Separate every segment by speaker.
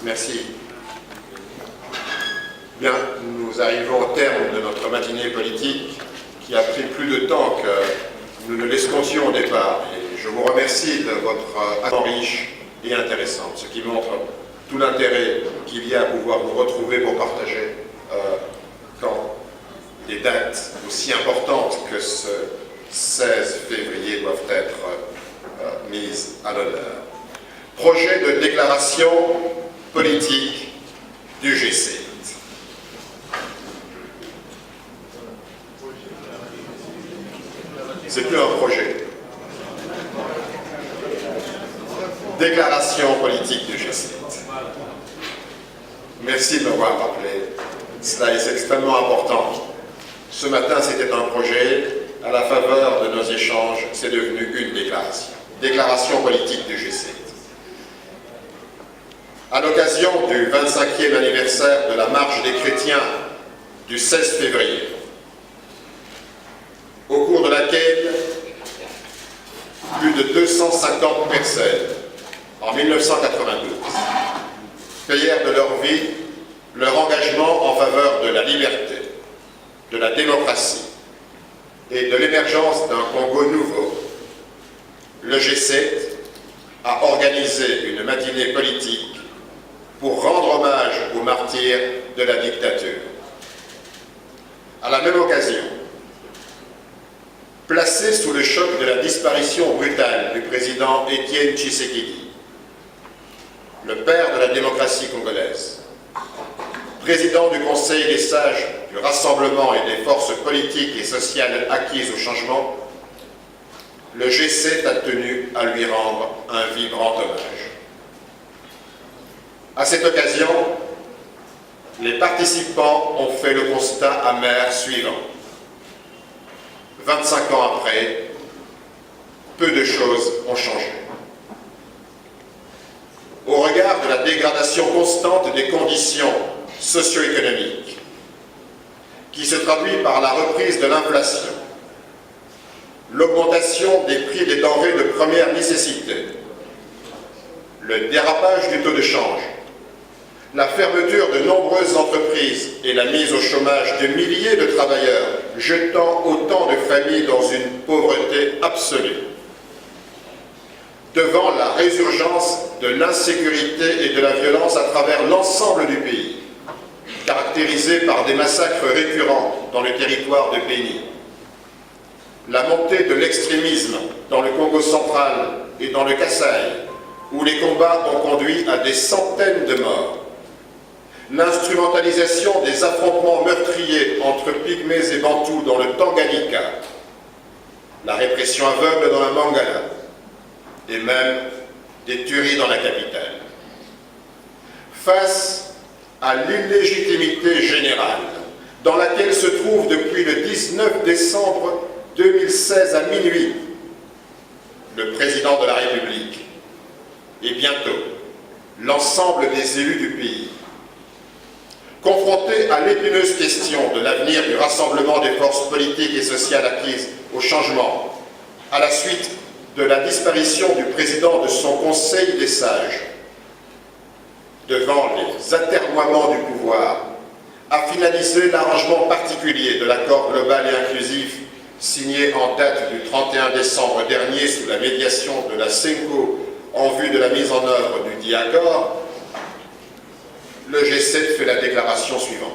Speaker 1: Merci. Bien, nous arrivons au terme de notre matinée politique qui a pris plus de temps que nous ne l'escomptions au départ. Et je vous remercie de votre attention riche et intéressante, ce qui montre tout l'intérêt qu'il y a à pouvoir nous retrouver pour partager quand des dates aussi importantes que ce 16 février doivent être mises à l'honneur. Projet de déclaration politique du G7. C'est plus un projet. Déclaration politique du G7. Merci de m'avoir rappelé. Cela est extrêmement important. Ce matin, c'était un projet. À la faveur de nos échanges, c'est devenu une déclaration. Déclaration politique du G7. À l'occasion du 25e anniversaire de la marche des chrétiens du 16 février, au cours de laquelle plus de 250 personnes, en 1992, payèrent de leur vie leur engagement en faveur de la liberté, de la démocratie et de l'émergence d'un Congo nouveau, le G7 a organisé une matinée politique pour rendre hommage aux martyrs de la dictature. À la même occasion, placé sous le choc de la disparition brutale du président Étienne Tshisekedi, le père de la démocratie congolaise, président du Conseil des sages du Rassemblement et des forces politiques et sociales acquises au changement, le G7 a tenu à lui rendre un vibrant hommage. À cette occasion, les participants ont fait le constat amer suivant. 25 ans après, peu de choses ont changé. Au regard de la dégradation constante des conditions socio-économiques, qui se traduit par la reprise de l'inflation, l'augmentation des prix des denrées de première nécessité, le dérapage du taux de change, la fermeture de nombreuses entreprises et la mise au chômage de milliers de travailleurs, jetant autant de familles dans une pauvreté absolue. Devant la résurgence de l'insécurité et de la violence à travers l'ensemble du pays, caractérisée par des massacres récurrents dans le territoire de Béni, la montée de l'extrémisme dans le Congo central et dans le Kasaï, où les combats ont conduit à des centaines de morts, l'instrumentalisation des affrontements meurtriers entre Pygmées et Bantous dans le Tanganyika, la répression aveugle dans la Mangala, et même des tueries dans la capitale. Face à l'illégitimité générale dans laquelle se trouve depuis le 19 décembre 2016 à minuit le président de la République et bientôt l'ensemble des élus du pays, confrontés à l'épineuse question de l'avenir du rassemblement des forces politiques et sociales acquises au changement, à la suite de la disparition du président de son Conseil des sages, devant les atermoiements du pouvoir, a finalisé l'arrangement particulier de l'accord global et inclusif signé en date du 31 décembre dernier sous la médiation de la CENCO en vue de la mise en œuvre du dit accord. Le G7 fait la déclaration suivante.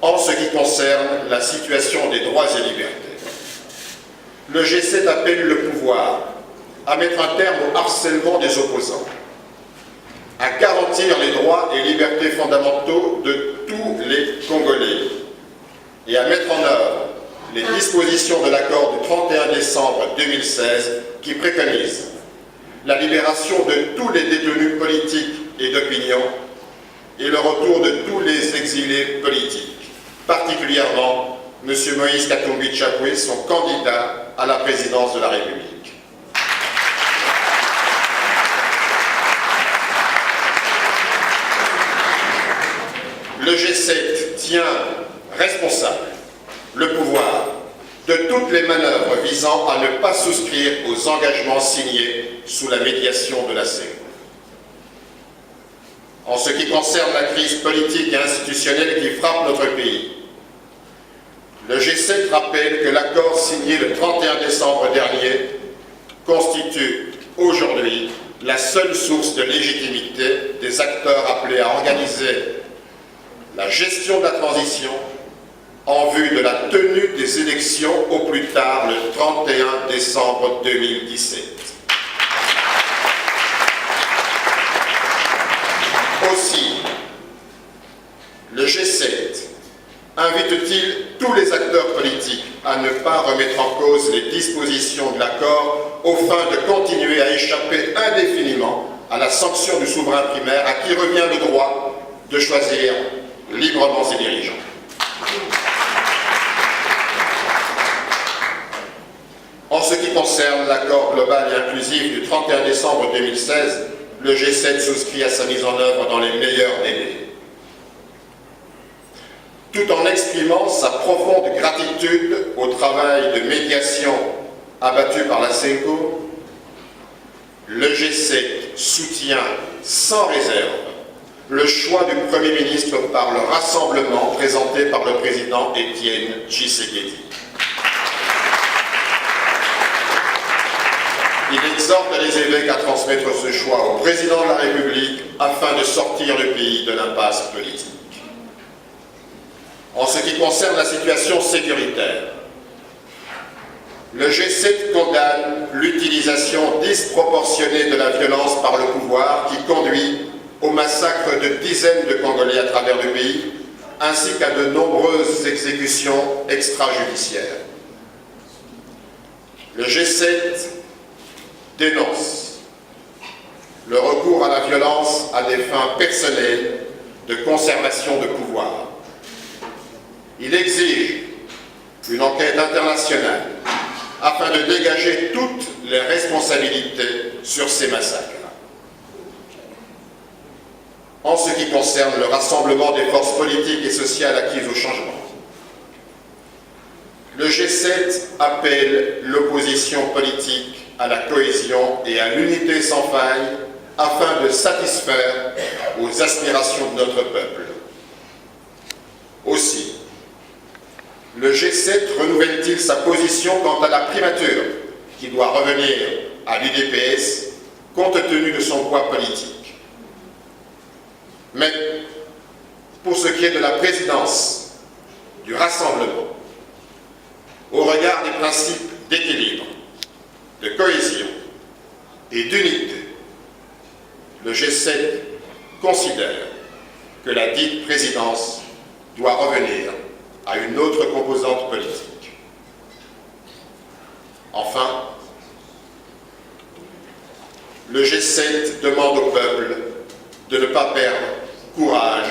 Speaker 1: En ce qui concerne la situation des droits et libertés, le G7 appelle le pouvoir à mettre un terme au harcèlement des opposants, à garantir les droits et libertés fondamentaux de tous les Congolais et à mettre en œuvre les dispositions de l'accord du 31 décembre 2016 qui préconise la libération de tous les détenus politiques et d'opinion et le retour de tous les exilés politiques, particulièrement M. Moïse Katumbi Chapwe, son candidat à la présidence de la République. Le G7 tient responsable le pouvoir de toutes les manœuvres visant à ne pas souscrire aux engagements signés sous la médiation de la CENCO. en ce qui concerne la crise politique et institutionnelle qui frappe notre pays. Le G7 rappelle que l'accord signé le 31 décembre dernier constitue aujourd'hui la seule source de légitimité des acteurs appelés à organiser la gestion de la transition en vue de la tenue des élections au plus tard le 31 décembre 2017. Aussi, le G7 invite-t-il tous les acteurs politiques à ne pas remettre en cause les dispositions de l'accord aux fins de continuer à échapper indéfiniment à la sanction du souverain primaire à qui revient le droit de choisir librement ses dirigeants. En ce qui concerne l'accord global et inclusif du 31 décembre 2016, le G7 souscrit à sa mise en œuvre dans les meilleurs délais. Tout en exprimant sa profonde gratitude au travail de médiation abattu par la CENCO, le G7 soutient sans réserve le choix du Premier ministre par le rassemblement présenté par le président Étienne Tshisekedi. Il exhorte les évêques à transmettre ce choix au président de la République afin de sortir le pays de l'impasse politique. En ce qui concerne la situation sécuritaire, le G7 condamne l'utilisation disproportionnée de la violence par le pouvoir qui conduit au massacre de dizaines de Congolais à travers le pays, ainsi qu'à de nombreuses exécutions extrajudiciaires. Le G7 dénonce le recours à la violence à des fins personnelles de conservation de pouvoir. Il exige une enquête internationale afin de dégager toutes les responsabilités sur ces massacres. En ce qui concerne le rassemblement des forces politiques et sociales acquises au changement, le G7 appelle l'opposition politique à la cohésion et à l'unité sans faille afin de satisfaire aux aspirations de notre peuple. Aussi, le G7 renouvelle-t-il sa position quant à la primature qui doit revenir à l'UDPS compte tenu de son poids politique. Mais pour ce qui est de la présidence du Rassemblement, au regard des principes d'équilibre, de cohésion et d'unité, le G7 considère que la dite présidence doit revenir à une autre composante politique. Enfin, le G7 demande au peuple de ne pas perdre courage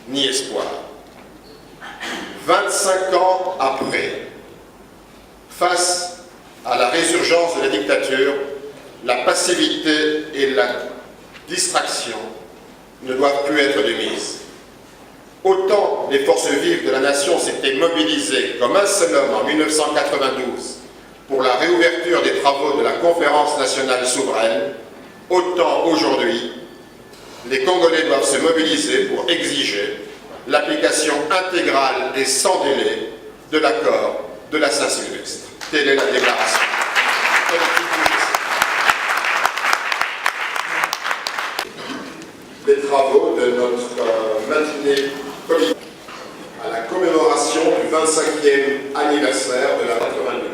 Speaker 1: ni espoir. 25 ans après, face à la résurgence de la dictature, la passivité et la distraction ne doivent plus être de mise. Autant les forces vives de la nation s'étaient mobilisées comme un seul homme en 1992 pour la réouverture des travaux de la Conférence nationale souveraine, autant aujourd'hui, les Congolais doivent se mobiliser pour exiger l'application intégrale et sans délai de l'accord de la Saint-Sylvestre. Telle est la déclaration politique du G7. Les travaux de notre matinée politique à la commémoration du 25e anniversaire de la 82.